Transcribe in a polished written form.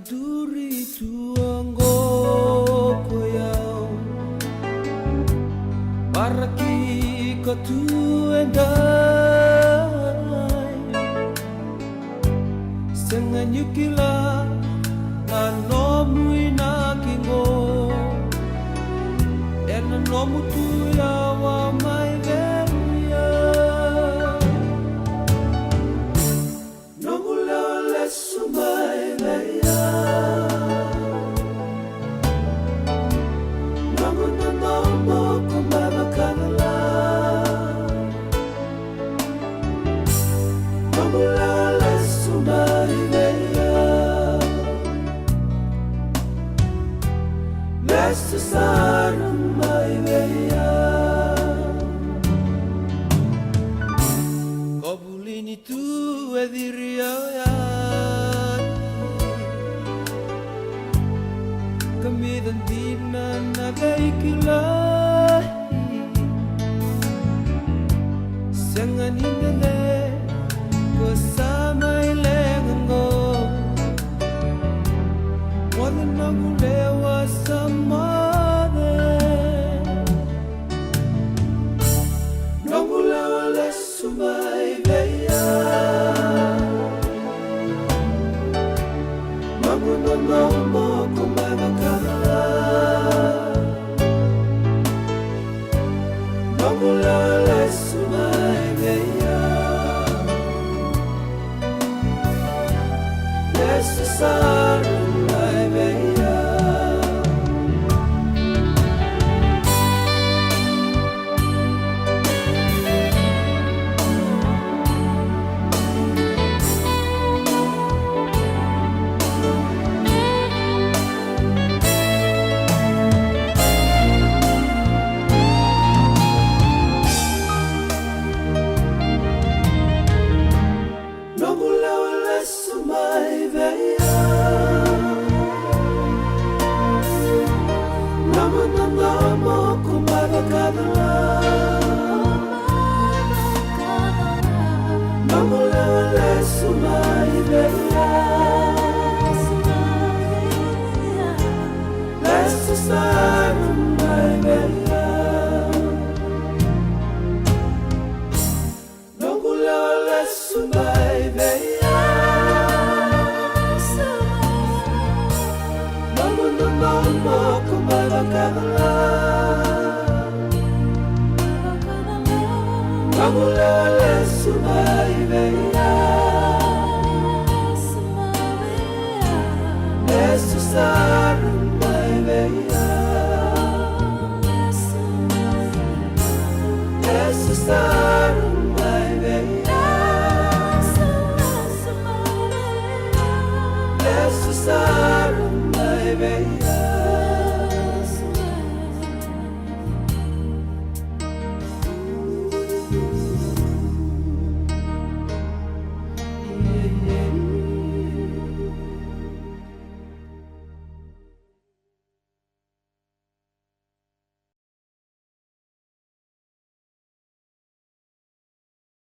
duri tuanggo koyau Baraki ko tu endai Sengan yukila no muina kingo Ena no mutu ya wa mai veria No gula le sumai veria No guna no mo kumaba kadala No gula le sumai veria Necessário mai veia Kobulini tu ediria ya Kamidan dina nagaikila Sangan hinele Kasama ilengango Wala nagulewa sama Sumai veia Mamuno no mo kumai makala Mamula le sumai veia Necessário mai veia Necessário mai veia Não gula le sumai veia Mamuno no mo kumai makala Não gula le sumai veia Necessário mai veia Necessário mai veia Necessário mai veia